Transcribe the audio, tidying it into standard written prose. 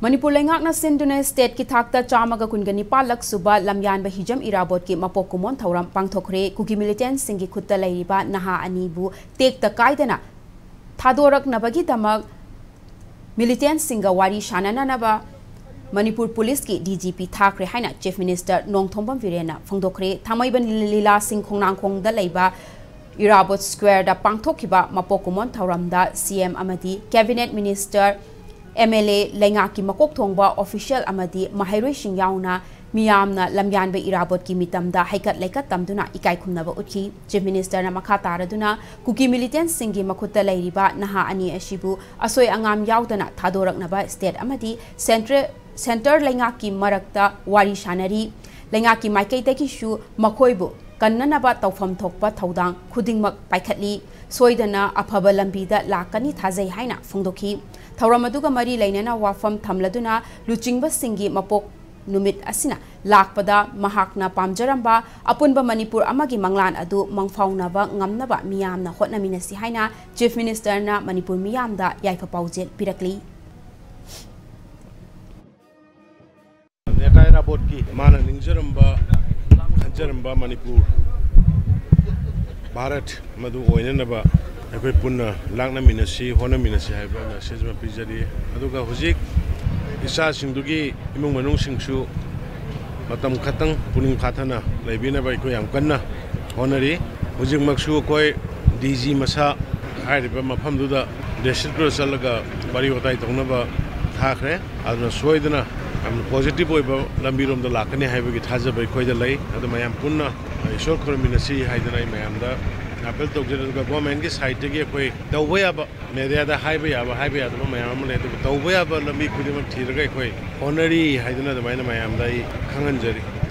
Manipur लेंगाकना सिंधुने state की थाकता चामगा कुनगनी पालक सुबा लमयान हिजम इराबोट की मपोक कुमोन थौरम पांगथोखरे कुकी मिलिटेंट सिंगी खुत्ता लैरिबा नहा अनीबु तेक्ता कायदना थादोरकनबगी दमक मिलिटेंट सिंगा वारी शानननबा मणिपुर पुलिस की डीजीपी थाखरे हाइना चीफ मिनिस्टर नोंगथोंबम वीरेना फोंदोखरे थामैबन लीला सिंह खोंगनांगखोंगदा लैबा इराबोट स्क्वायर दा पांगथोखिबा मपोक कुमोन थौरमदा सीएम अमदी कैबिनेट मिनिस्टर MLA लेंगा की मकोक थोंगबा ऑफिशियल अमदी महैरोई सिंगाउना मियामना लमयान बे इराबोट की मितमदा हैकत लेकत तमदुना इकाई खुमनबा उठी चीफ मिनिस्टर ना मखा तारदुना कुकी मिलिटेंट सिंगी मखुत्ता लैरिबा नहा अनि अशिबु असोय अंगाम याउदना थादोरकनबा स्टेट अमदी सेंटर लेंगा की मरकता वारी शानरी लेंगा की माइकैदगिसु मखोइबु कन्ननबा तौफम थोकपा थौदांग खुदिंगमक पाइखतली सोइदना अफबा लंबीदा लाकनी थाजै हाइना फोंदोखी थौरम अदुगा मरी लैनना वाफम थमलदुना लुचिंगबा सिंगी मपोक नुमित असिना लाकपदा महाकना पामजरंबा अपुनबा मणिपुर अमगी मंगलान अदु मंगफाउनबा ngamnaba मियामना होटनमिनसी हाइना चीफ मिनिस्टरना मणिपुर मियामदा याइफा पाउजेल पिरकली नेकायरा बोट की माना निंजरंबा खंजरंबा मणिपुर भारत मधु ओइननबा अखोई पुन्ना लांगनमिनसी होनमिनसी हाइबा मेसेज मा पिजरी अदुगा हुजिक इसा सिंदुगी इमुंग मनुंग सिंगसु मतम खतंग पुनिंग फाथना लैबिनबा इखोई याम कन्ना होनरी हुजिक मक्सु कोई डीजी मसा हाइरिबा मफमदुदा डिस्ट्रिक्ट चलगा बारी होताई तौनबा थाखरे अदुना सोइदना पॉजिटिव होइबा लंबीरोम दा लाकने हाइबगी थाजबा इखोइदा लै अदु मयाम पुन्ना ईश्वर खुरमिनसी हाइदना मयामदा अपील तौजर गवर्नमेंट की साइड की कोई तौब याब मेडियादा हाइब याब मैम ले तौब याब लंबी खुद थीरग अखोई होनरी है मैम खाजरी।